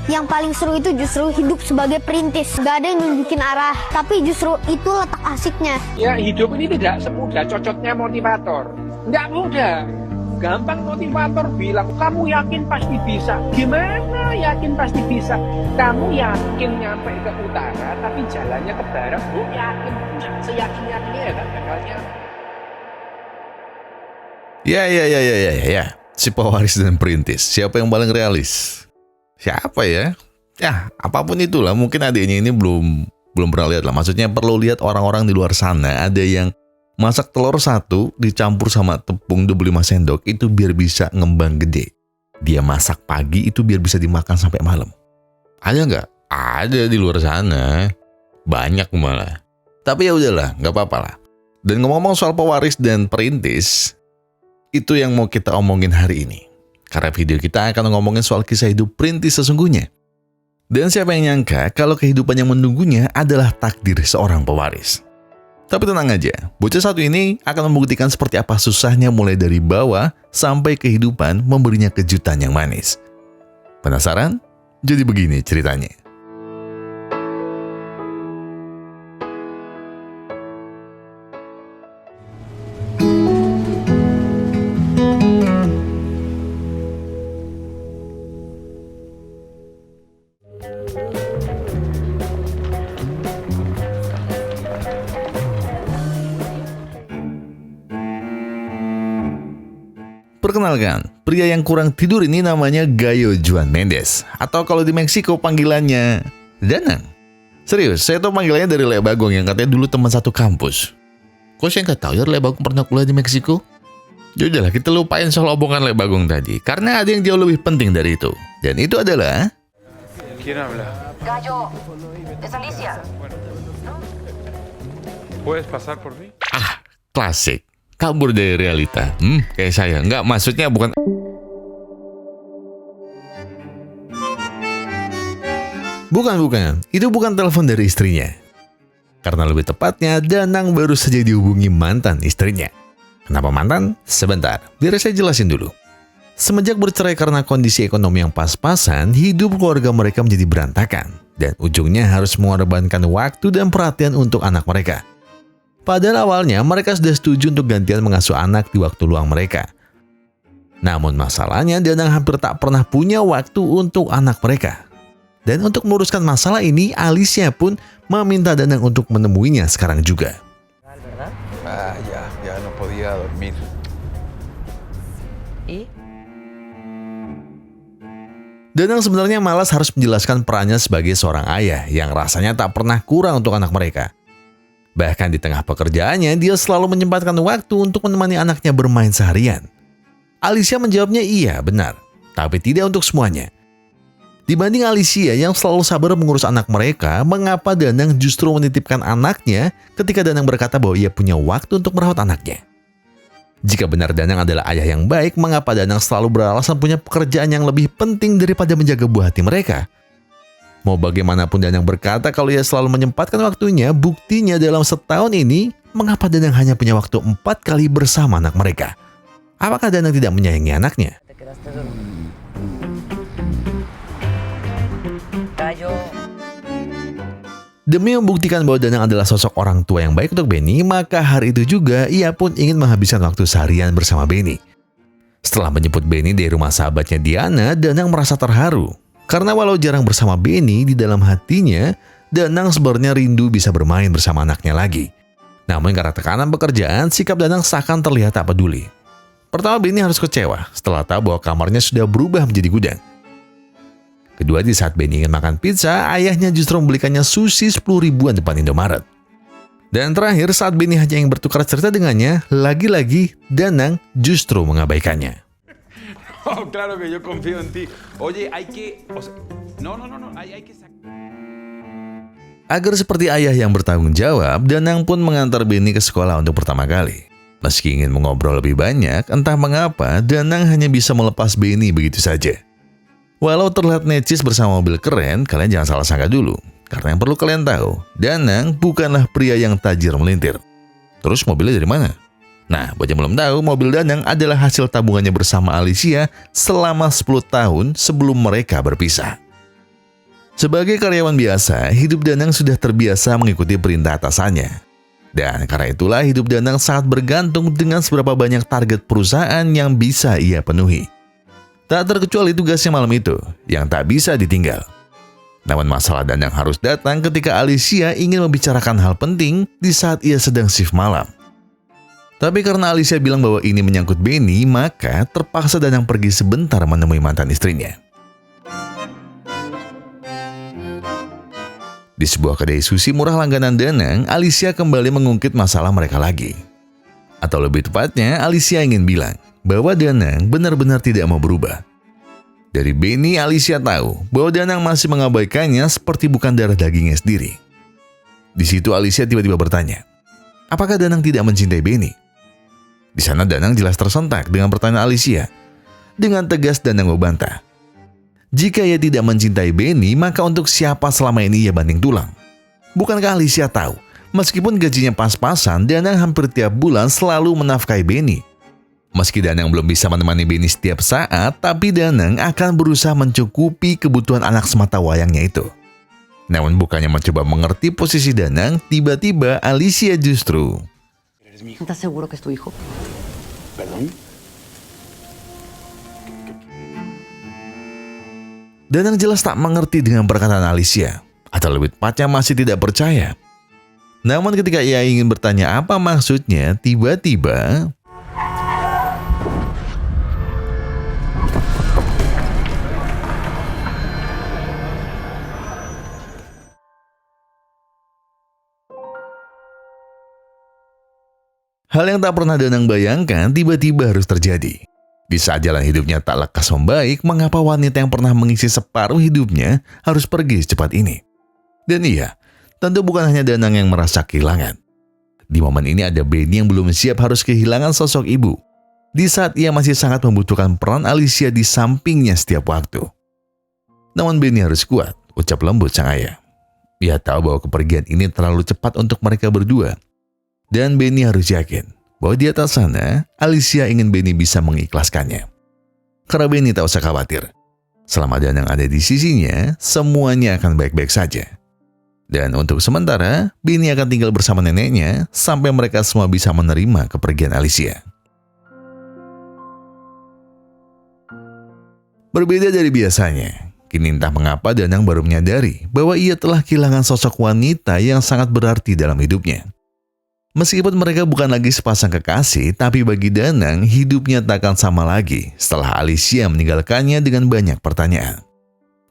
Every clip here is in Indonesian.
Yang paling seru itu justru hidup sebagai perintis. Gak ada yang nunjukin arah, tapi justru itu letak asiknya. Ya, hidup ini tidak semudah cocoknya motivator. Nggak mudah. Gampang motivator bilang, kamu yakin pasti bisa. Gimana yakin pasti bisa? Kamu yakin nyampe ke utara, tapi jalannya ke barat. Lu yakin, seyakin-yakinnya ya kan gagalnya. Ya. Si pewaris dan perintis, siapa yang paling realis? Siapa ya? Ya, apapun itulah, mungkin adiknya ini belum pernah lihat lah. Maksudnya perlu lihat orang-orang di luar sana, ada yang masak telur 1 dicampur sama tepung 25 sendok itu biar bisa ngembang gede. Dia masak pagi itu biar bisa dimakan sampai malam. Ada nggak? Ada di luar sana. Banyak malah. Tapi ya udahlah, nggak apa-apa lah. Dan ngomong-ngomong soal pewaris dan perintis, itu yang mau kita omongin hari ini. Karena video kita akan ngomongin soal kisah hidup perintis sesungguhnya. Dan siapa yang nyangka kalau kehidupan yang menunggunya adalah takdir seorang pewaris. Tapi tenang aja, bocah satu ini akan membuktikan seperti apa susahnya mulai dari bawah sampai kehidupan memberinya kejutan yang manis. Penasaran? Jadi begini ceritanya. Perkenalkan, pria yang kurang tidur ini namanya Gayo Juan Mendes. Atau kalau di Meksiko panggilannya Danang. Serius, saya tuh panggilannya dari Lek Bagong yang katanya dulu teman satu kampus. Kok saya nggak tahu ya Lek Bagong pernah kuliah di Meksiko? Yaudahlah, kita lupain soal omongan Lek Bagong tadi. Karena ada yang jauh lebih penting dari itu. Dan itu adalah... ¿Quién habla? Gallo, es Alicia. ¿Puedes pasar por mí? Klasik. Kabur dari realita. Kayak saya. Enggak, maksudnya bukan... Bukan. Itu bukan telepon dari istrinya. Karena lebih tepatnya, Danang baru saja dihubungi mantan istrinya. Kenapa mantan? Sebentar, biar saya jelasin dulu. Semenjak bercerai karena kondisi ekonomi yang pas-pasan, hidup keluarga mereka menjadi berantakan. Dan ujungnya harus mengorbankan waktu dan perhatian untuk anak mereka. Padahal awalnya mereka sudah setuju untuk gantian mengasuh anak di waktu luang mereka. Namun masalahnya Danang hampir tak pernah punya waktu untuk anak mereka. Dan untuk meluruskan masalah ini, Alicia pun meminta Danang untuk menemuinya sekarang juga. Ya no podía dormir. ¿Y? Danang sebenarnya malas harus menjelaskan perannya sebagai seorang ayah yang rasanya tak pernah kurang untuk anak mereka. Bahkan di tengah pekerjaannya, dia selalu menyempatkan waktu untuk menemani anaknya bermain seharian. Alicia menjawabnya iya, benar. Tapi tidak untuk semuanya. Dibanding Alicia yang selalu sabar mengurus anak mereka, mengapa Danang justru menitipkan anaknya ketika Danang berkata bahwa ia punya waktu untuk merawat anaknya? Jika benar Danang adalah ayah yang baik, mengapa Danang selalu beralasan punya pekerjaan yang lebih penting daripada menjaga buah hati mereka? Mau bagaimanapun Danang berkata kalau ia selalu menyempatkan waktunya, buktinya dalam setahun ini, mengapa Danang hanya punya waktu 4 kali bersama anak mereka? Apakah Danang tidak menyayangi anaknya? Gallo. Demi membuktikan bahwa Danang adalah sosok orang tua yang baik untuk Benny, maka hari itu juga ia pun ingin menghabiskan waktu seharian bersama Benny. Setelah menjemput Benny dari rumah sahabatnya Diana, Danang merasa terharu. Karena walau jarang bersama Benny, di dalam hatinya, Danang sebenarnya rindu bisa bermain bersama anaknya lagi. Namun karena tekanan pekerjaan, sikap Danang seakan terlihat tak peduli. Pertama, Benny harus kecewa setelah tahu bahwa kamarnya sudah berubah menjadi gudang. Kedua, di saat Benny ingin makan pizza, ayahnya justru membelikannya sushi 10 ribuan depan Indomaret. Dan terakhir, saat Benny hanya ingin bertukar cerita dengannya, lagi-lagi Danang justru mengabaikannya. Oh, claro que yo confío en ti. Oye, hay que... O sea, no, hay que... Agar seperti ayah yang bertanggung jawab, Danang pun mengantar Benny ke sekolah untuk pertama kali. Meski ingin mengobrol lebih banyak, entah mengapa Danang hanya bisa melepas Benny begitu saja. Walau terlihat necis bersama mobil keren, kalian jangan salah sangka dulu. Karena yang perlu kalian tahu, Danang bukanlah pria yang tajir melintir. Terus mobilnya dari mana? Nah, buat yang belum tahu, mobil Danang adalah hasil tabungannya bersama Alicia selama 10 tahun sebelum mereka berpisah. Sebagai karyawan biasa, hidup Danang sudah terbiasa mengikuti perintah atasannya. Dan karena itulah hidup Danang sangat bergantung dengan seberapa banyak target perusahaan yang bisa ia penuhi. Tak terkecuali tugasnya malam itu, yang tak bisa ditinggal. Namun masalah Danang harus datang ketika Alicia ingin membicarakan hal penting di saat ia sedang shift malam. Tapi karena Alicia bilang bahwa ini menyangkut Benny, maka terpaksa Danang pergi sebentar menemui mantan istrinya. Di sebuah kedai sushi murah langganan Danang, Alicia kembali mengungkit masalah mereka lagi. Atau lebih tepatnya, Alicia ingin bilang bahwa Danang benar-benar tidak mau berubah. Dari Benny, Alicia tahu bahwa Danang masih mengabaikannya seperti bukan darah dagingnya sendiri. Di situ Alicia tiba-tiba bertanya, apakah Danang tidak mencintai Benny? Di sana Danang jelas tersentak dengan pertanyaan Alicia. Dengan tegas Danang membantah. Jika ia tidak mencintai Benny, maka untuk siapa selama ini ia banting tulang? Bukankah Alicia tahu, meskipun gajinya pas-pasan, Danang hampir tiap bulan selalu menafkahi Benny. Meski Danang belum bisa menemani Benny setiap saat, tapi Danang akan berusaha mencukupi kebutuhan anak semata wayangnya itu. Namun bukannya mencoba mengerti posisi Danang, tiba-tiba Alicia justru... ¿Estás seguro que es tu hijo? Danang jelas tak mengerti dengan perkataan Alicia, atau lebih tepatnya masih tidak percaya. Namun ketika ia ingin bertanya apa maksudnya, tiba-tiba... hal yang tak pernah Danang bayangkan tiba-tiba harus terjadi. Di saat jalan hidupnya tak lekas membaik, mengapa wanita yang pernah mengisi separuh hidupnya harus pergi secepat ini? Dan iya, tentu bukan hanya Danang yang merasa kehilangan. Di momen ini ada Benny yang belum siap harus kehilangan sosok ibu. Di saat ia masih sangat membutuhkan peran Alicia di sampingnya setiap waktu. Namun Benny harus kuat, ucap lembut sang ayah. Ia tahu bahwa kepergian ini terlalu cepat untuk mereka berdua. Dan Benny harus yakin bahwa di atas sana, Alicia ingin Benny bisa mengikhlaskannya. Karena Benny tak usah khawatir. Selama Danang ada di sisinya, semuanya akan baik-baik saja. Dan untuk sementara, Benny akan tinggal bersama neneknya sampai mereka semua bisa menerima kepergian Alicia. Berbeda dari biasanya, kini entah mengapa Danang baru menyadari bahwa ia telah kehilangan sosok wanita yang sangat berarti dalam hidupnya. Meskipun mereka bukan lagi sepasang kekasih, tapi bagi Danang, hidupnya tak akan sama lagi setelah Alicia meninggalkannya dengan banyak pertanyaan.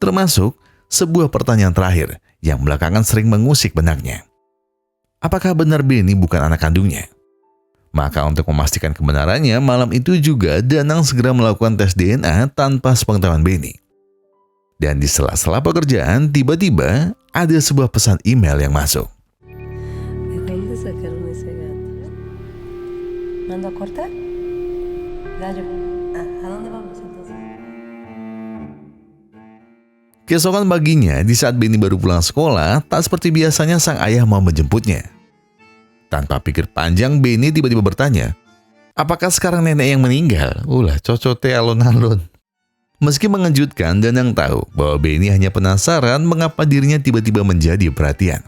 Termasuk sebuah pertanyaan terakhir yang belakangan sering mengusik benaknya. Apakah benar Benny bukan anak kandungnya? Maka untuk memastikan kebenarannya, malam itu juga Danang segera melakukan tes DNA tanpa sepengetahuan Benny. Dan di sela-sela pekerjaan, tiba-tiba ada sebuah pesan email yang masuk. ¿Mando a cortar? Gallo. ¿A dónde vamos entonces? Keesokan paginya, di saat Benny baru pulang sekolah, tak seperti biasanya sang ayah mau menjemputnya. Tanpa pikir panjang, Benny tiba-tiba bertanya, apakah sekarang nenek yang meninggal? Ulah cocote alon-alon. Meski mengejutkan, Danang tahu bahwa Benny hanya penasaran mengapa dirinya tiba-tiba menjadi perhatian.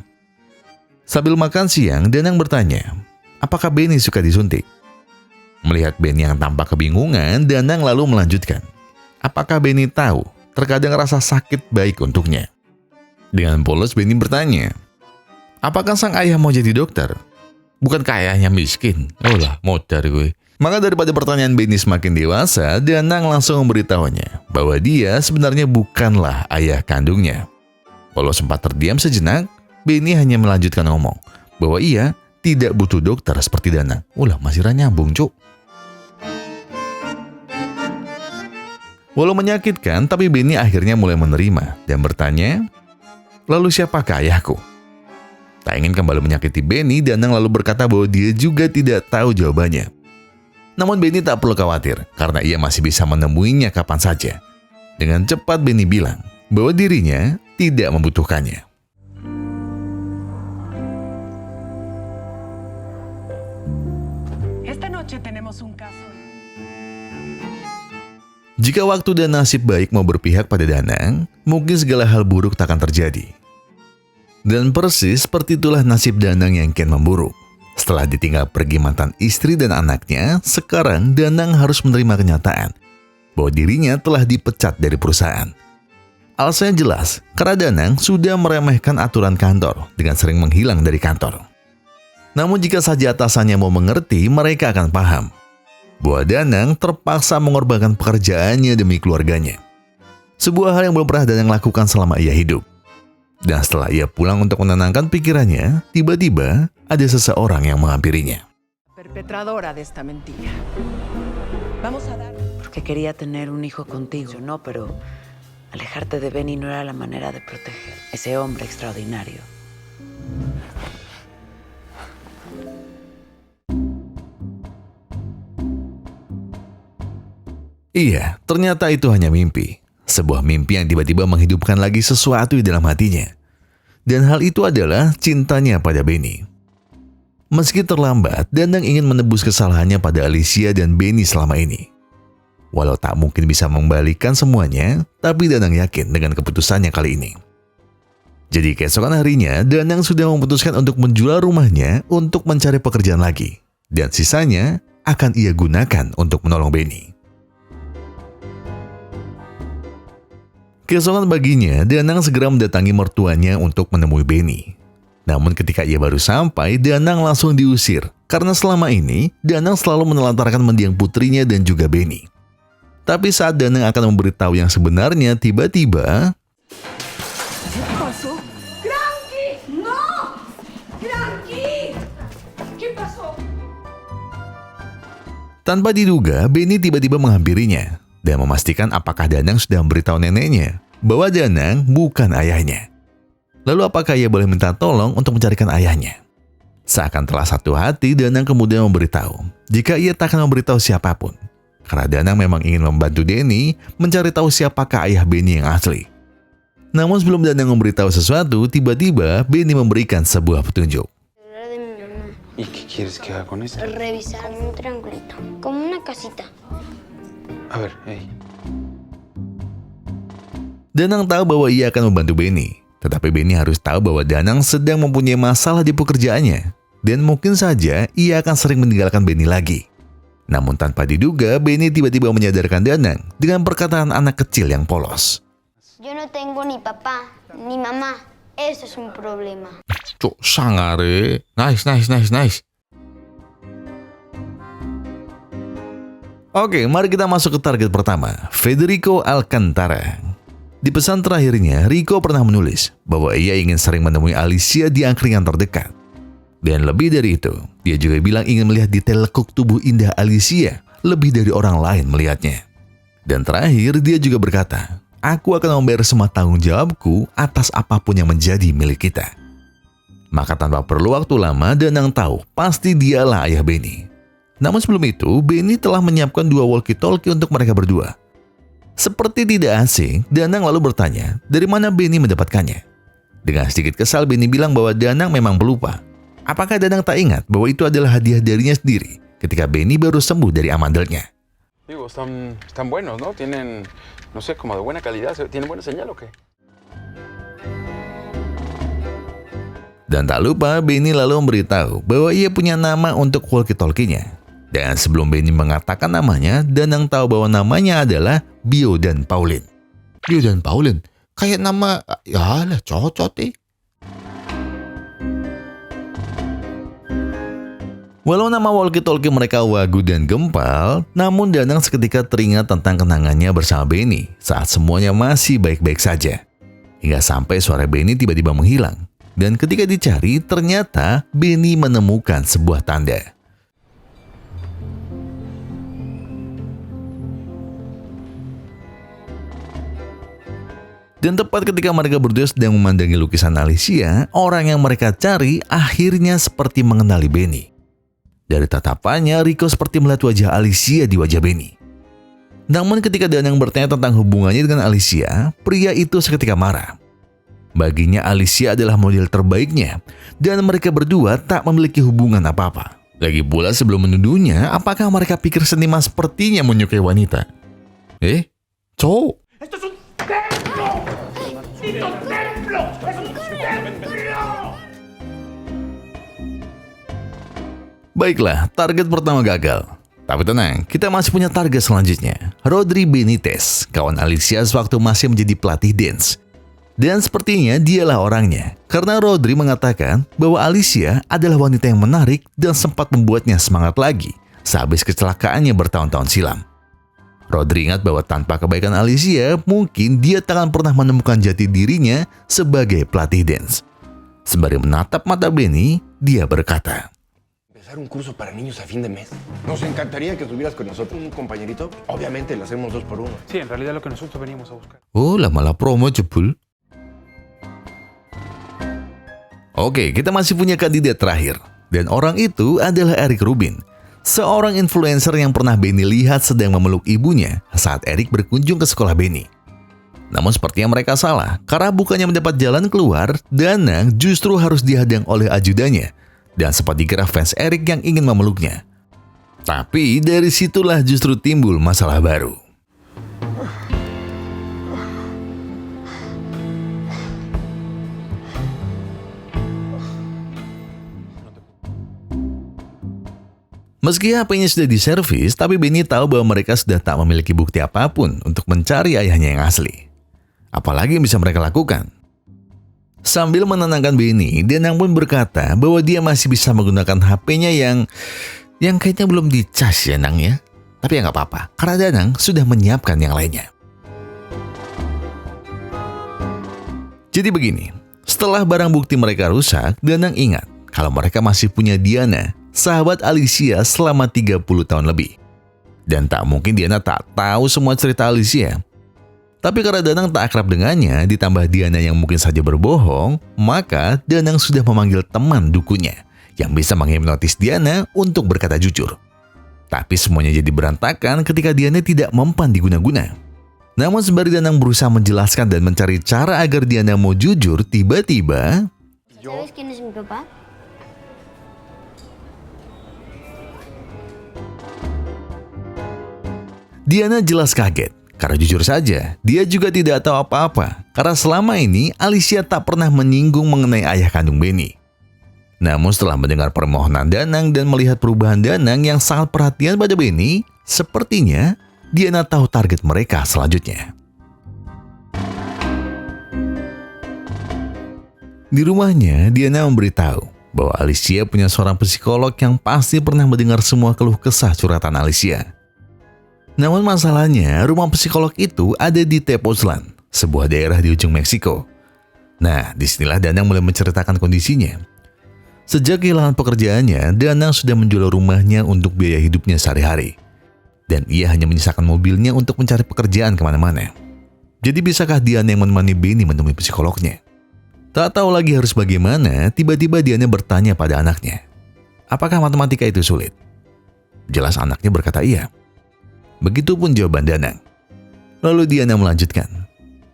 Sambil makan siang, Danang bertanya, apakah Benny suka disuntik? Melihat Benny yang tampak kebingungan, Danang lalu melanjutkan. Apakah Benny tahu terkadang rasa sakit baik untuknya? Dengan polos Benny bertanya, apakah sang ayah mau jadi dokter? Bukankah ayahnya miskin? Olah, modar gue. Maka daripada pertanyaan Benny semakin dewasa, Danang langsung memberitahunya bahwa dia sebenarnya bukanlah ayah kandungnya. Walau sempat terdiam sejenak, Benny hanya melanjutkan ngomong bahwa ia tidak butuh dokter seperti Danang. Ulah, masih nyambung, cuk. Walau menyakitkan, tapi Benny akhirnya mulai menerima dan bertanya, lalu siapakah ayahku? Tak ingin kembali menyakiti Benny, Danang lalu berkata bahwa dia juga tidak tahu jawabannya. Namun Benny tak perlu khawatir, karena ia masih bisa menemuinya kapan saja. Dengan cepat Benny bilang bahwa dirinya tidak membutuhkannya. Jika waktu dan nasib baik mau berpihak pada Danang, mungkin segala hal buruk tak akan terjadi. Dan persis seperti itulah nasib Danang yang kian memburuk. Setelah ditinggal pergi mantan istri dan anaknya, sekarang Danang harus menerima kenyataan bahwa dirinya telah dipecat dari perusahaan. Alasannya jelas, karena Danang sudah meremehkan aturan kantor dengan sering menghilang dari kantor. Namun jika saja atasannya mau mengerti, mereka akan paham bahwa Danang terpaksa mengorbankan pekerjaannya demi keluarganya. Sebuah hal yang belum pernah Danang lakukan selama ia hidup. Dan setelah ia pulang untuk menenangkan pikirannya, tiba-tiba ada seseorang yang menghampirinya. Perpetradora de esta mentira. Vamos a dar... Porque quería tener un hijo contigo. Yo no, pero alejarte de Benny no era la manera de proteger ese hombre extraordinario. Iya, ternyata itu hanya mimpi. Sebuah mimpi yang tiba-tiba menghidupkan lagi sesuatu di dalam hatinya. Dan hal itu adalah cintanya pada Benny. Meski terlambat, Danang ingin menebus kesalahannya pada Alicia dan Benny selama ini. Walau tak mungkin bisa mengembalikan semuanya, tapi Danang yakin dengan keputusannya kali ini. Jadi keesokan harinya, Danang sudah memutuskan untuk menjual rumahnya untuk mencari pekerjaan lagi. Dan sisanya akan ia gunakan untuk menolong Benny. Keesokan paginya, Danang segera mendatangi mertuanya untuk menemui Benny. Namun ketika ia baru sampai, Danang langsung diusir. Karena selama ini, Danang selalu menelantarkan mendiang putrinya dan juga Benny. Tapi saat Danang akan memberitahu yang sebenarnya, tiba-tiba... Tanpa diduga, Benny tiba-tiba menghampirinya dan memastikan apakah Danang sudah memberitahu neneknya bahwa Danang bukan ayahnya. Lalu apakah ia boleh minta tolong untuk mencarikan ayahnya? Seakan telah satu hati, Danang kemudian memberitahu jika ia tak akan memberitahu siapapun. Karena Danang memang ingin membantu Denny mencari tahu siapakah ayah Benny yang asli. Namun sebelum Danang memberitahu sesuatu, tiba-tiba Benny memberikan sebuah petunjuk. ¿Y qué quieres que haga con eso? Revisar un triangulito, como una casita. A ver, hey. Danang tahu bahwa ia akan membantu Benny. Tetapi Benny harus tahu bahwa Danang sedang mempunyai masalah di pekerjaannya. Dan mungkin saja ia akan sering meninggalkan Benny lagi. Namun tanpa diduga, Benny tiba-tiba menyadarkan Danang dengan perkataan anak kecil yang polos. Yo no tengo ni papá, ni mamá. Eso es un problema. Cuk, sangare. Nice. Oke, mari kita masuk ke target pertama, Federico Alcantara. Di pesan terakhirnya, Rico pernah menulis bahwa ia ingin sering menemui Alicia di angkringan terdekat. Dan lebih dari itu, dia juga bilang ingin melihat detail lekuk tubuh indah Alicia lebih dari orang lain melihatnya. Dan terakhir, dia juga berkata, "Aku akan membayar semua tanggung jawabku atas apapun yang menjadi milik kita." Maka tanpa perlu waktu lama, Danang tahu pasti dialah ayah Benny. Namun sebelum itu, Benny telah menyiapkan 2 walkie-talkie untuk mereka berdua. Seperti tidak asing, Danang lalu bertanya, dari mana Benny mendapatkannya? Dengan sedikit kesal, Benny bilang bahwa Danang memang pelupa. Apakah Danang tak ingat bahwa itu adalah hadiah darinya sendiri ketika Benny baru sembuh dari amandelnya? Digo, están buenos, ¿no? Tienen, no sé, como de buena calidad. ¿Tienen buena señal o qué? Dan tak lupa, Benny lalu memberitahu bahwa ia punya nama untuk walkie-talkie-nya. Dan sebelum Benny mengatakan namanya, Danang tahu bahwa namanya adalah Bio dan Pauline. Bio dan Pauline? Kayak nama, ya lah cocok deh. Walau nama walkie-talkie mereka Wagu dan Gempal, namun Danang seketika teringat tentang kenangannya bersama Benny saat semuanya masih baik-baik saja. Hingga sampai suara Benny tiba-tiba menghilang. Dan ketika dicari, ternyata Benny menemukan sebuah tanda. Dan tepat ketika mereka berdua sedang memandangi lukisan Alicia, orang yang mereka cari akhirnya seperti mengenali Benny. Dari tatapannya, Rico seperti melihat wajah Alicia di wajah Benny. Namun ketika Danang bertanya tentang hubungannya dengan Alicia, pria itu seketika marah. Baginya Alicia adalah model terbaiknya, dan mereka berdua tak memiliki hubungan apa-apa. Lagi pula sebelum menuduhnya, apakah mereka pikir seniman sepertinya menyukai wanita? cowok. Baiklah, target pertama gagal. Tapi tenang, kita masih punya target selanjutnya. Rodri Benitez, kawan Alicia sewaktu masih menjadi pelatih dance. Dan sepertinya dialah orangnya, karena Rodri mengatakan bahwa Alicia adalah wanita yang menarik dan sempat membuatnya semangat lagi sehabis kecelakaannya bertahun-tahun silam. Rodri ingat bahwa tanpa kebaikan Alicia, mungkin dia tak akan pernah menemukan jati dirinya sebagai pelatih dance. Sembari menatap mata Benny, dia berkata, Empezar un curso para niños a fin de mes. Nos encantaría que estuvieras con nosotros, un compañerito. Obviamente lo hacemos 2 por 1. Sí, en realidad lo que nosotros veníamos a buscar. oh lah malah promo jebul. Oke, kita masih punya kandidat terakhir. Dan orang itu adalah Eric Rubin. Seorang influencer yang pernah Benny lihat sedang memeluk ibunya saat Eric berkunjung ke sekolah Benny. Namun sepertinya mereka salah, karena bukannya mendapat jalan keluar, Danang justru harus dihadang oleh ajudannya. Dan sempat dikira fans Eric yang ingin memeluknya. Tapi dari situlah justru timbul masalah baru. Meski HP-nya sudah diservis, tapi Benny tahu bahwa mereka sudah tak memiliki bukti apapun untuk mencari ayahnya yang asli. Apalagi yang bisa mereka lakukan? Sambil menenangkan Benny, Danang pun berkata bahwa dia masih bisa menggunakan HP-nya yang kayaknya belum dicas ya Nang ya. Tapi ya nggak apa-apa, karena Danang sudah menyiapkan yang lainnya. Jadi begini, setelah barang bukti mereka rusak, Danang ingat kalau mereka masih punya Diana, sahabat Alicia selama 30 tahun lebih. Dan tak mungkin Diana tak tahu semua cerita Alicia. Tapi karena Danang tak akrab dengannya, ditambah Diana yang mungkin saja berbohong, maka Danang sudah memanggil teman dukunya yang bisa menghipnotis Diana untuk berkata jujur. Tapi semuanya jadi berantakan ketika Diana tidak mempan diguna-guna. Namun sembari Danang berusaha menjelaskan dan mencari cara agar Diana mau jujur, tiba-tiba ¿Sabes quién es mi papá? Diana jelas kaget. Karena jujur saja, dia juga tidak tahu apa-apa. Karena selama ini Alicia tak pernah menyinggung mengenai ayah kandung Benny. Namun setelah mendengar permohonan Danang dan melihat perubahan Danang yang sangat perhatian pada Benny, sepertinya Diana tahu target mereka selanjutnya. Di rumahnya, Diana memberitahu bahwa Alicia punya seorang psikolog yang pasti pernah mendengar semua keluh kesah curhatan Alicia. Namun masalahnya, rumah psikolog itu ada di Tepoztlan, sebuah daerah di ujung Meksiko. Nah, disinilah Danang mulai menceritakan kondisinya. Sejak kehilangan pekerjaannya, Danang sudah menjual rumahnya untuk biaya hidupnya sehari-hari. Dan ia hanya menyisakan mobilnya untuk mencari pekerjaan kemana-mana. Jadi bisakah Diana yang menemani Benny menemui psikolognya? Tak tahu lagi harus bagaimana, tiba-tiba Diana bertanya pada anaknya, apakah matematika itu sulit? Jelas anaknya berkata iya. Begitupun jawaban Danang. Lalu Diana melanjutkan,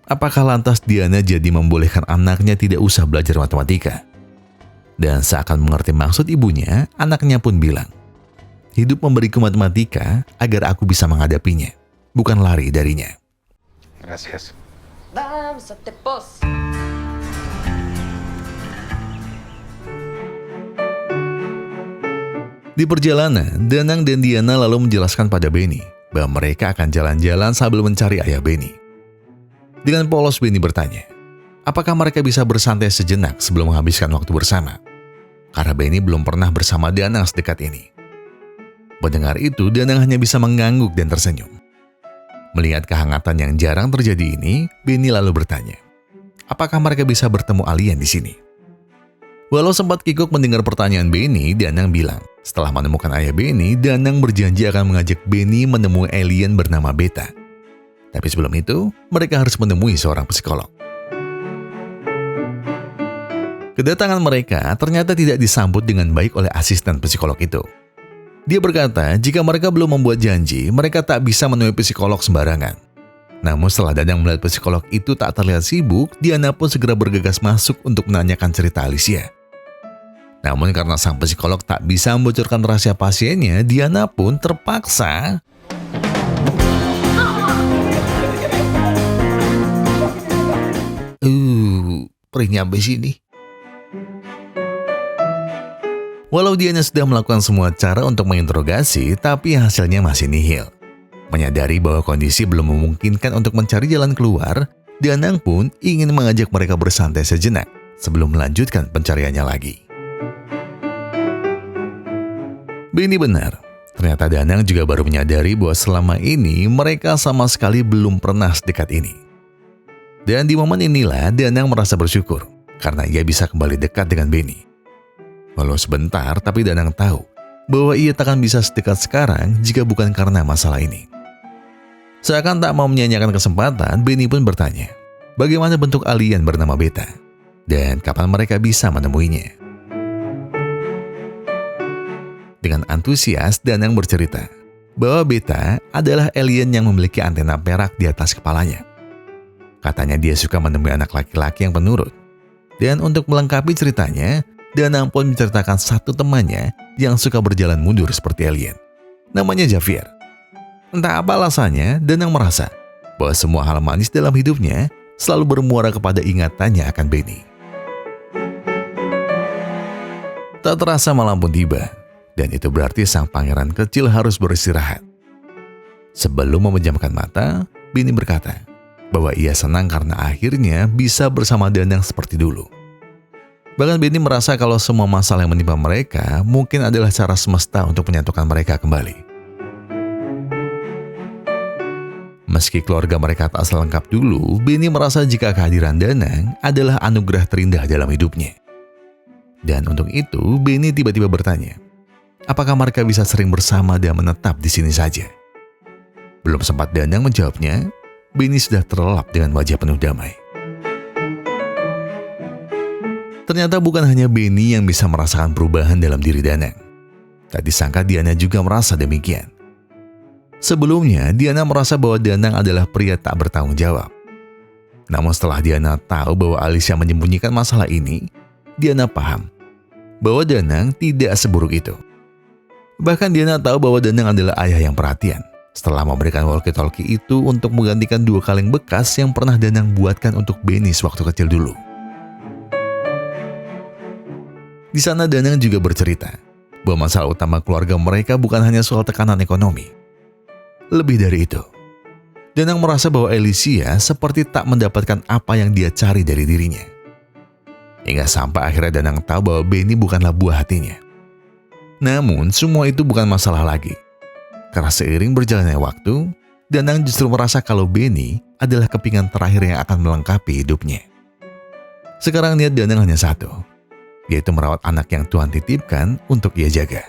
apakah lantas Diana jadi membolehkan anaknya tidak usah belajar matematika? Dan seakan mengerti maksud ibunya, anaknya pun bilang, hidup memberiku matematika agar aku bisa menghadapinya, bukan lari darinya. Gracias. Vamos a Tepos. Di perjalanan, Danang dan Diana lalu menjelaskan pada Benny bahwa mereka akan jalan-jalan sambil mencari ayah Benny. Dengan polos Benny bertanya, apakah mereka bisa bersantai sejenak sebelum menghabiskan waktu bersama? Karena Benny belum pernah bersama Danang sedekat ini. Mendengar itu, Danang hanya bisa mengangguk dan tersenyum. Melihat kehangatan yang jarang terjadi ini, Benny lalu bertanya, apakah mereka bisa bertemu alien di sini? Walau sempat kikuk mendengar pertanyaan Benny, Danang bilang, setelah menemukan ayah Benny, Danang berjanji akan mengajak Benny menemui alien bernama Beta. Tapi sebelum itu, mereka harus menemui seorang psikolog. Kedatangan mereka ternyata tidak disambut dengan baik oleh asisten psikolog itu. Dia berkata, jika mereka belum membuat janji, mereka tak bisa menemui psikolog sembarangan. Namun setelah Danang melihat psikolog itu tak terlihat sibuk, Diana pun segera bergegas masuk untuk menanyakan cerita Alicia. Namun karena sang psikolog tak bisa membocorkan rahasia pasiennya, Diana pun terpaksa perihnya sampai sini. Walau Diana sudah melakukan semua cara untuk menginterogasi, tapi hasilnya masih nihil. Menyadari bahwa kondisi belum memungkinkan untuk mencari jalan keluar, Danang pun ingin mengajak mereka bersantai sejenak sebelum melanjutkan pencariannya lagi. Benny benar, ternyata Danang juga baru menyadari bahwa selama ini mereka sama sekali belum pernah sedekat ini. Dan di momen inilah Danang merasa bersyukur karena ia bisa kembali dekat dengan Benny. Walau sebentar, tapi Danang tahu bahwa ia takkan bisa sedekat sekarang jika bukan karena masalah ini. Seakan tak mau menyanyiakan kesempatan, Benny pun bertanya, bagaimana bentuk alien bernama Beta dan kapan mereka bisa menemuinya. Dengan antusias, Danang bercerita bahwa Beta adalah alien yang memiliki antena perak di atas kepalanya. Katanya dia suka menemui anak laki-laki yang penurut. Dan untuk melengkapi ceritanya, Danang pun menceritakan satu temannya yang suka berjalan mundur seperti alien. Namanya Javier. Entah apa alasannya, Danang merasa bahwa semua hal manis dalam hidupnya selalu bermuara kepada ingatannya akan Benny. Tak terasa malam pun tiba, dan itu berarti sang pangeran kecil harus beristirahat. Sebelum memejamkan mata, Benny berkata bahwa ia senang karena akhirnya bisa bersama Danang seperti dulu. Bahkan Benny merasa kalau semua masalah yang menimpa mereka mungkin adalah cara semesta untuk menyatukan mereka kembali. Meski keluarga mereka tak selengkap dulu, Benny merasa jika kehadiran Danang adalah anugerah terindah dalam hidupnya. Dan untuk itu, Benny tiba-tiba bertanya, apakah mereka bisa sering bersama dan menetap di sini saja? Belum sempat Danang menjawabnya, Benny sudah terlelap dengan wajah penuh damai. Ternyata bukan hanya Benny yang bisa merasakan perubahan dalam diri Danang. Tak disangka Diana juga merasa demikian. Sebelumnya, Diana merasa bahwa Danang adalah pria tak bertanggung jawab. Namun setelah Diana tahu bahwa Alicia menyembunyikan masalah ini, Diana paham bahwa Danang tidak seburuk itu. Bahkan Diana tahu bahwa Danang adalah ayah yang perhatian setelah memberikan walkie-talkie itu untuk menggantikan 2 kaleng bekas yang pernah Danang buatkan untuk Benny sewaktu kecil dulu. Di sana Danang juga bercerita bahwa masalah utama keluarga mereka bukan hanya soal tekanan ekonomi. Lebih dari itu, Danang merasa bahwa Alicia seperti tak mendapatkan apa yang dia cari dari dirinya. Hingga sampai akhirnya Danang tahu bahwa Benny bukanlah buah hatinya. Namun semua itu bukan masalah lagi. Karena seiring berjalannya waktu, Danang justru merasa kalau Benny adalah kepingan terakhir yang akan melengkapi hidupnya. Sekarang niat Danang hanya satu, yaitu merawat anak yang Tuhan titipkan untuk ia jaga.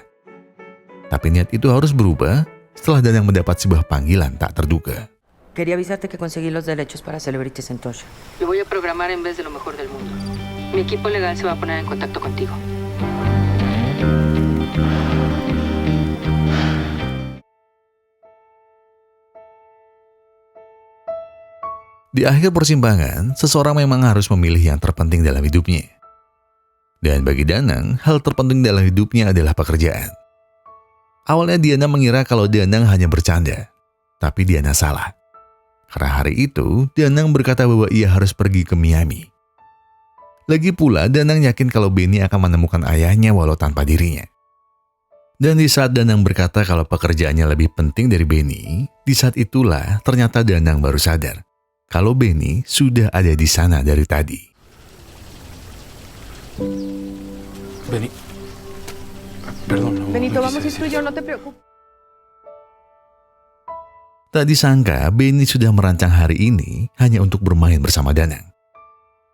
Tapi niat itu harus berubah setelah Danang mendapat sebuah panggilan tak terduga. Quería avisarte que conseguí los derechos para Celebrities en Tosha. Lo voy a programar en vez de lo mejor del mundo. Mi equipo legal se va a poner en contacto contigo. Di akhir persimpangan, seseorang memang harus memilih yang terpenting dalam hidupnya. Dan bagi Danang, hal terpenting dalam hidupnya adalah pekerjaan. Awalnya Diana mengira kalau Danang hanya bercanda, tapi Diana salah. Karena hari itu, Danang berkata bahwa ia harus pergi ke Miami. Lagi pula, Danang yakin kalau Benny akan menemukan ayahnya walau tanpa dirinya. Dan di saat Danang berkata kalau pekerjaannya lebih penting dari Benny, di saat itulah ternyata Danang baru sadar kalau Benny sudah ada di sana dari tadi. Benny. Perdón, no. Benito, no vamos a ir quise tú y decir yo, no te preocupes. Tak disangka Benny sudah merancang hari ini hanya untuk bermain bersama Danang.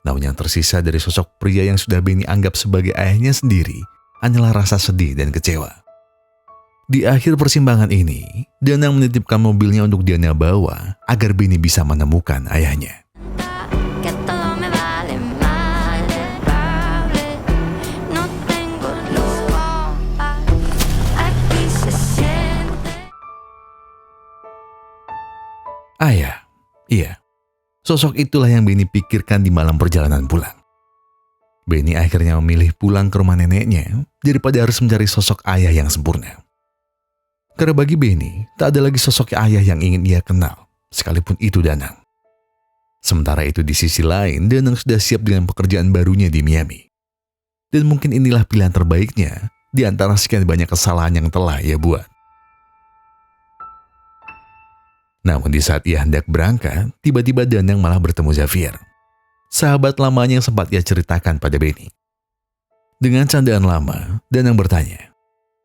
Namun yang tersisa dari sosok pria yang sudah Benny anggap sebagai ayahnya sendiri hanyalah rasa sedih dan kecewa. Di akhir persimpangan ini, Danang menitipkan mobilnya untuk Diana bawa agar Benny bisa menemukan ayahnya. Ayah, iya. Sosok itulah yang Benny pikirkan di malam perjalanan pulang. Benny akhirnya memilih pulang ke rumah neneknya daripada harus mencari sosok ayah yang sempurna. Karena bagi Benny, tak ada lagi sosok ayah yang ingin ia kenal, sekalipun itu Danang. Sementara itu di sisi lain, Danang sudah siap dengan pekerjaan barunya di Miami. Dan mungkin inilah pilihan terbaiknya di antara sekian banyak kesalahan yang telah ia buat. Namun di saat ia hendak berangkat, tiba-tiba Danang malah bertemu Xavier, sahabat lamanya yang sempat ia ceritakan pada Benny. Dengan candaan lama, Danang bertanya,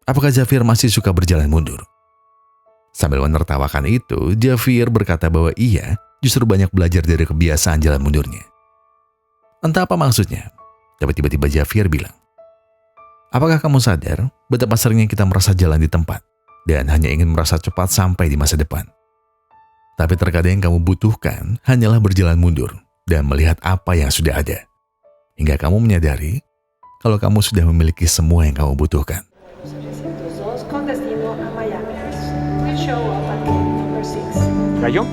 apakah Xavier masih suka berjalan mundur? Sambil menertawakan itu, Xavier berkata bahwa ia justru banyak belajar dari kebiasaan jalan mundurnya. Entah apa maksudnya, tapi tiba-tiba Xavier bilang, apakah kamu sadar betapa seringnya kita merasa jalan di tempat dan hanya ingin merasa cepat sampai di masa depan? Tapi terkadang yang kamu butuhkan hanyalah berjalan mundur dan melihat apa yang sudah ada, hingga kamu menyadari kalau kamu sudah memiliki semua yang kamu butuhkan. Con destino a Miami. Please show up at gate number 6. Rayo?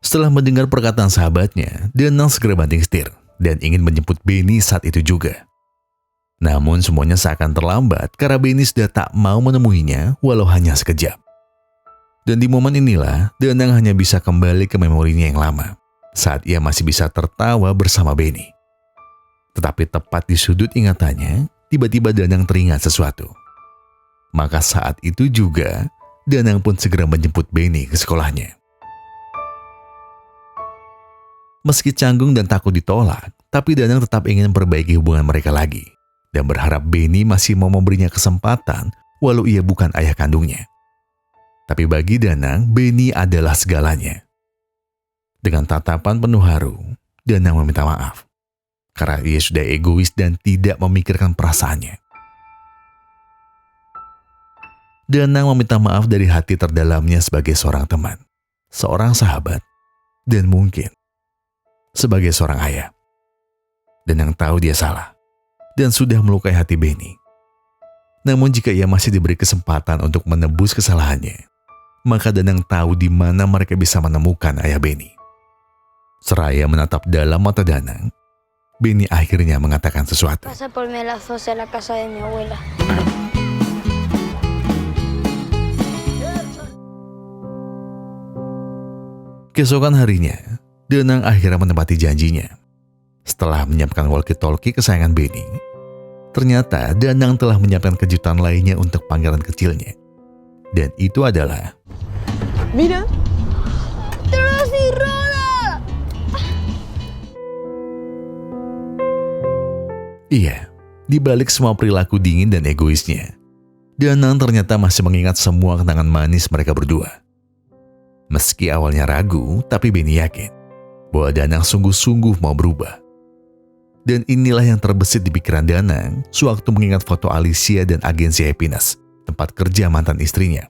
Setelah mendengar perkataan sahabatnya, Danang segera banting setir dan ingin menjemput Benny saat itu juga. Namun semuanya seakan terlambat karena Benny sudah tak mau menemuinya walau hanya sekejap. Dan di momen inilah, Danang hanya bisa kembali ke memorinya yang lama, saat ia masih bisa tertawa bersama Benny. Tetapi tepat di sudut ingatannya, tiba-tiba Danang teringat sesuatu. Maka saat itu juga, Danang pun segera menjemput Benny ke sekolahnya. Meski canggung dan takut ditolak, tapi Danang tetap ingin memperbaiki hubungan mereka lagi dan berharap Benny masih mau memberinya kesempatan walau ia bukan ayah kandungnya. Tapi bagi Danang, Benny adalah segalanya. Dengan tatapan penuh haru, Danang meminta maaf karena ia sudah egois dan tidak memikirkan perasaannya. Danang meminta maaf dari hati terdalamnya sebagai seorang teman, seorang sahabat, dan mungkin sebagai seorang ayah. Danang tahu dia salah dan sudah melukai hati Benny. Namun jika ia masih diberi kesempatan untuk menebus kesalahannya, maka Danang tahu di mana mereka bisa menemukan ayah Benny. Seraya menatap dalam mata Danang, Benny akhirnya mengatakan sesuatu. Pasa por mí a las 12 a la casa de mi abuela. Keesokan harinya, Danang akhirnya menepati janjinya. Setelah menyiapkan walkie-talkie kesayangan Benny, ternyata Danang telah menyiapkan kejutan lainnya untuk pangeran kecilnya. Dan itu adalah... Mira. Terus si Rola! Iya, di balik semua perilaku dingin dan egoisnya, Danang ternyata masih mengingat semua kenangan manis mereka berdua. Meski awalnya ragu, tapi Benny yakin bahwa Danang sungguh-sungguh mau berubah. Dan inilah yang terbesit di pikiran Danang sewaktu mengingat foto Alicia dan agensi Happiness, tempat kerja mantan istrinya.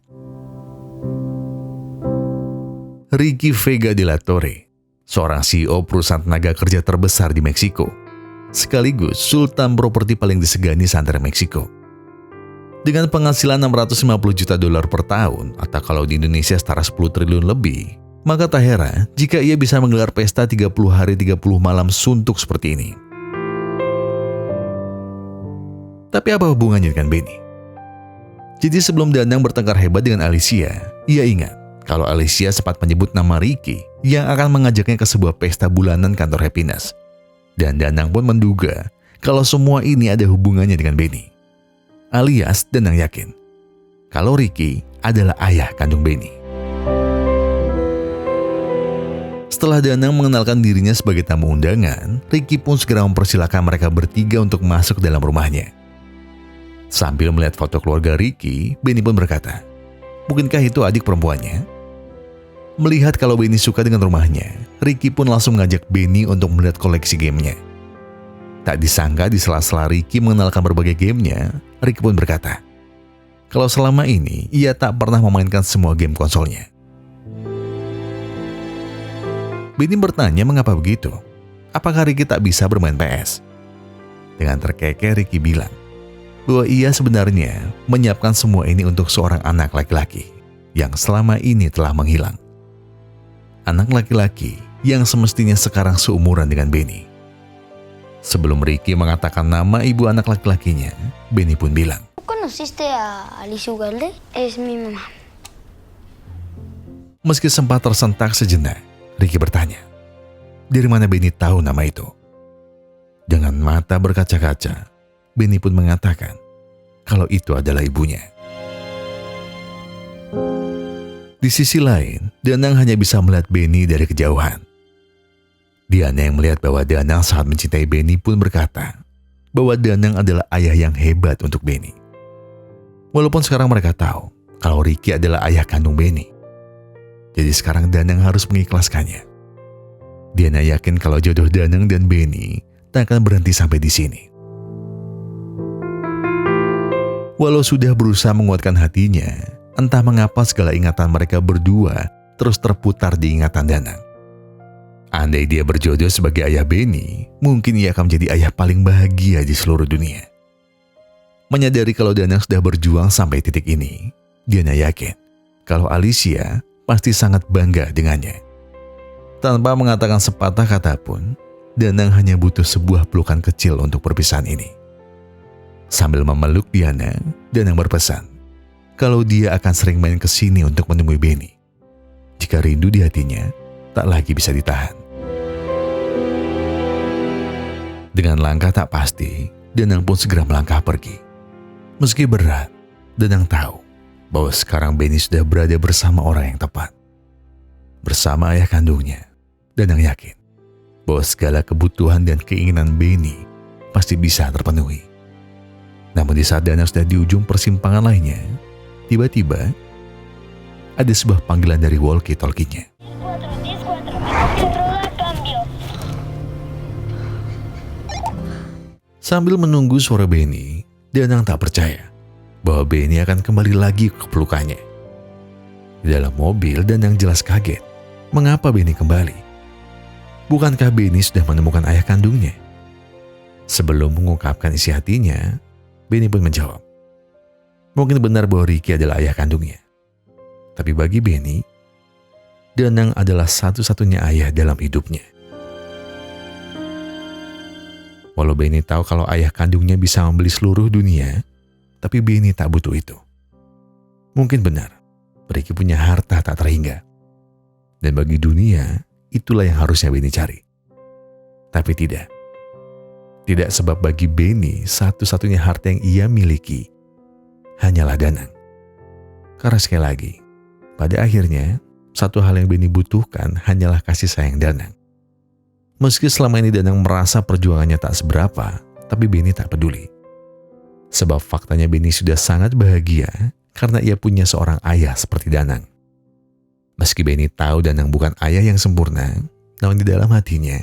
Ricky Vega de la Torre, seorang CEO perusahaan tenaga kerja terbesar di Meksiko, sekaligus sultan properti paling disegani seantero Meksiko. Dengan penghasilan $650 juta per tahun, atau kalau di Indonesia setara 10 triliun lebih, maka tak heran jika ia bisa menggelar pesta 30 hari 30 malam suntuk seperti ini. Tapi apa hubungannya dengan Benny? Jadi sebelum Danang bertengkar hebat dengan Alicia, ia ingat kalau Alicia sempat menyebut nama Ricky yang akan mengajaknya ke sebuah pesta bulanan kantor Happiness. Dan Danang pun menduga kalau semua ini ada hubungannya dengan Benny. Alias Danang yakin kalau Ricky adalah ayah kandung Benny. Setelah Danang mengenalkan dirinya sebagai tamu undangan, Ricky pun segera mempersilahkan mereka bertiga untuk masuk ke dalam rumahnya. Sambil melihat foto keluarga Ricky, Benny pun berkata, "Mungkinkah itu adik perempuannya?" Melihat kalau Benny suka dengan rumahnya, Ricky pun langsung mengajak Benny untuk melihat koleksi gamenya. Tak disangka di sela-sela Ricky mengenalkan berbagai gamenya, Ricky pun berkata, kalau selama ini ia tak pernah memainkan semua game konsolnya. Benny bertanya mengapa begitu. Apakah Ricky tak bisa bermain PS? Dengan terkekeh Ricky bilang bahwa ia sebenarnya menyiapkan semua ini untuk seorang anak laki-laki yang selama ini telah menghilang. Anak laki-laki yang semestinya sekarang seumuran dengan Benny. Sebelum Ricky mengatakan nama ibu anak laki-lakinya, Benny pun bilang, ¿Conociste a Alicia Ugalde? Es mi mamá. Meski sempat tersentak sejenak, Ricky bertanya, dari mana Benny tahu nama itu? Dengan mata berkaca-kaca, Benny pun mengatakan kalau itu adalah ibunya. Di sisi lain, Danang hanya bisa melihat Benny dari kejauhan. Diana yang melihat bahwa Danang sangat mencintai Benny pun berkata bahwa Danang adalah ayah yang hebat untuk Benny. Walaupun sekarang mereka tahu kalau Ricky adalah ayah kandung Benny. Jadi sekarang Danang harus mengikhlaskannya. Diana yakin kalau jodoh Danang dan Benny tak akan berhenti sampai di sini. Walau sudah berusaha menguatkan hatinya, entah mengapa segala ingatan mereka berdua terus terputar di ingatan Danang. Andai dia berjodoh sebagai ayah Benny, mungkin ia akan menjadi ayah paling bahagia di seluruh dunia. Menyadari kalau Danang sudah berjuang sampai titik ini, Diana yakin kalau Alicia pasti sangat bangga dengannya. Tanpa mengatakan sepatah kata pun, Danang hanya butuh sebuah pelukan kecil untuk perpisahan ini. Sambil memeluk Diana, Danang berpesan kalau dia akan sering main ke sini untuk menemui Benny. Jika rindu di hatinya tak lagi bisa ditahan. Dengan langkah tak pasti, Danang pun segera melangkah pergi. Meski berat, Danang tahu bahwa sekarang Benny sudah berada bersama orang yang tepat. Bersama ayah kandungnya, Danang yakin bahwa segala kebutuhan dan keinginan Benny pasti bisa terpenuhi. Namun di saat Danang sudah di ujung persimpangan lainnya, tiba-tiba ada sebuah panggilan dari walkie-talkie-nya. Sambil menunggu suara Benny, Danang tak percaya bahwa Benny akan kembali lagi ke pelukannya. Di dalam mobil, Danang jelas kaget. Mengapa Benny kembali? Bukankah Benny sudah menemukan ayah kandungnya? Sebelum mengungkapkan isi hatinya, Benny pun menjawab, mungkin benar bahwa Ricky adalah ayah kandungnya. Tapi bagi Benny, Danang adalah satu-satunya ayah dalam hidupnya. Walau Benny tahu kalau ayah kandungnya bisa membeli seluruh dunia, tapi Benny tak butuh itu. Mungkin benar, Ricky punya harta tak terhingga. Dan bagi dunia, itulah yang harusnya Benny cari. Tapi tidak. Tidak, sebab bagi Benny, satu-satunya harta yang ia miliki hanyalah Danang. Karena sekali lagi, pada akhirnya, satu hal yang Benny butuhkan hanyalah kasih sayang Danang. Meski selama ini Danang merasa perjuangannya tak seberapa, tapi Benny tak peduli. Sebab faktanya Benny sudah sangat bahagia karena ia punya seorang ayah seperti Danang. Meski Benny tahu Danang bukan ayah yang sempurna, namun di dalam hatinya,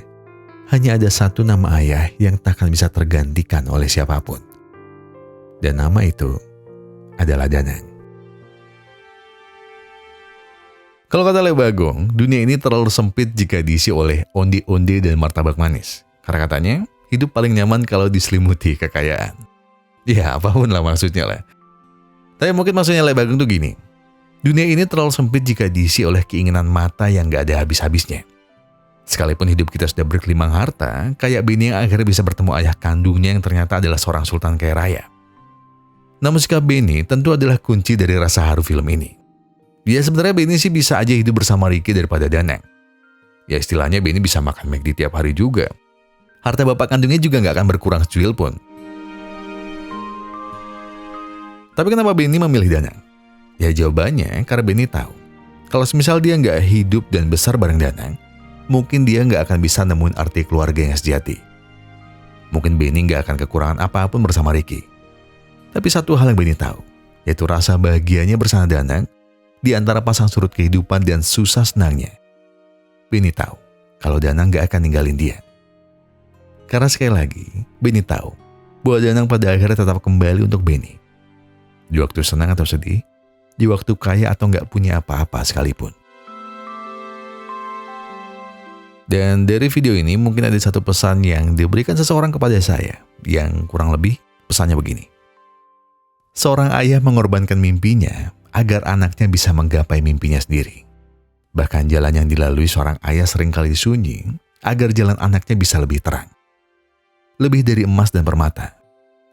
hanya ada satu nama ayah yang takkan bisa tergantikan oleh siapapun. Dan nama itu adalah Danang. Kalau kata Le Bagong, dunia ini terlalu sempit jika diisi oleh onde-onde dan martabak manis. Karena katanya, hidup paling nyaman kalau diselimuti kekayaan. Ya, apapun lah maksudnya lah. Tapi mungkin maksudnya Le Bagong tuh gini. Dunia ini terlalu sempit jika diisi oleh keinginan mata yang gak ada habis-habisnya. Sekalipun hidup kita sudah berkelimang harta, kayak Benny yang akhirnya bisa bertemu ayah kandungnya yang ternyata adalah seorang sultan kaya raya. Namun sikap Benny tentu adalah kunci dari rasa haru film ini. Ya sebenarnya Benny sih bisa aja hidup bersama Ricky daripada Danang. Ya istilahnya Benny bisa makan McD tiap hari juga. Harta bapak kandungnya juga gak akan berkurang secuil pun. Tapi kenapa Benny memilih Danang? Ya jawabannya karena Benny tahu kalau semisal dia gak hidup dan besar bareng Danang, mungkin dia gak akan bisa nemuin arti keluarga yang sejati. Mungkin Benny gak akan kekurangan apapun bersama Ricky. Tapi satu hal yang Benny tahu, yaitu rasa bahagianya bersama Danang di antara pasang surut kehidupan dan susah senangnya. Benny tahu kalau Danang gak akan ninggalin dia. Karena sekali lagi, Benny tahu bahwa Danang pada akhirnya tetap kembali untuk Benny. Di waktu senang atau sedih, di waktu kaya atau gak punya apa-apa sekalipun. Dan dari video ini mungkin ada satu pesan yang diberikan seseorang kepada saya, yang kurang lebih pesannya begini. Seorang ayah mengorbankan mimpinya agar anaknya bisa menggapai mimpinya sendiri. Bahkan jalan yang dilalui seorang ayah seringkali sunyi agar jalan anaknya bisa lebih terang. Lebih dari emas dan permata,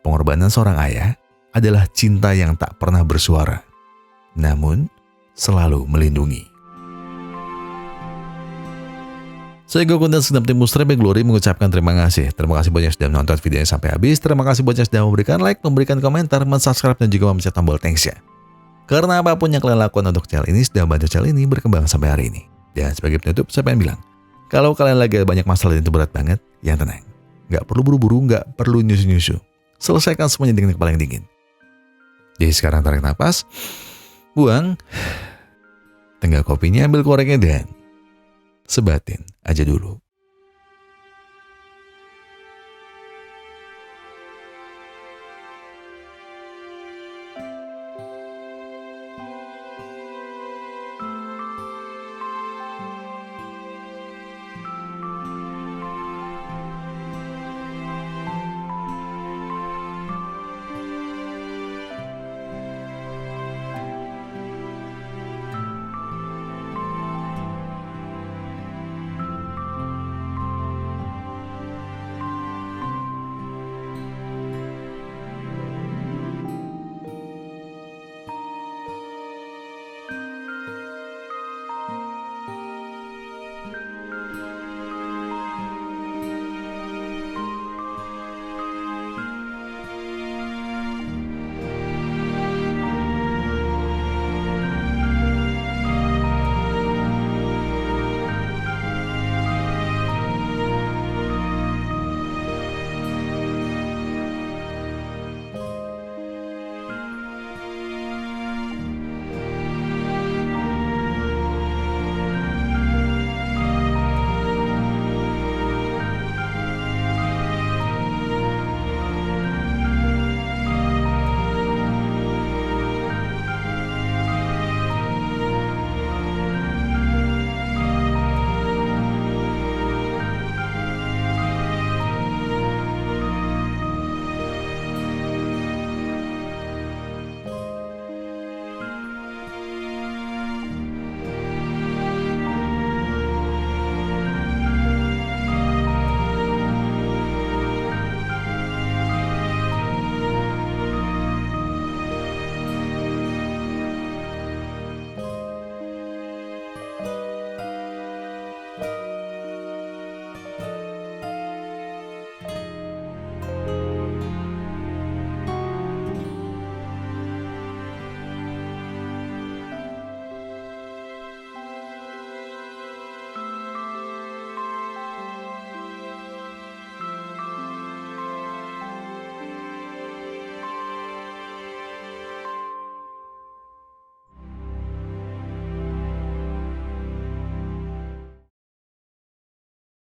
pengorbanan seorang ayah adalah cinta yang tak pernah bersuara, namun selalu melindungi. Saya Gokun dan segenap tim Musrebe Glory mengucapkan terima kasih. Terima kasih banyak sudah menonton videonya sampai habis. Terima kasih banyak sudah memberikan like, memberikan komentar, mensubscribe, dan juga memencet tombol thanks ya. Karena apapun yang kalian lakukan untuk channel ini sudah membantu channel ini berkembang sampai hari ini. Dan sebagai penutup, saya pengen bilang, kalau kalian lagi ada banyak masalah dan itu berat banget, yang tenang. Nggak perlu buru-buru, nggak perlu nyusu-nyusu. Selesaikan semuanya dengan kepala yang dingin. Jadi sekarang tarik nafas, buang, tenggak kopinya, ambil korengnya, dan sebatin aja dulu.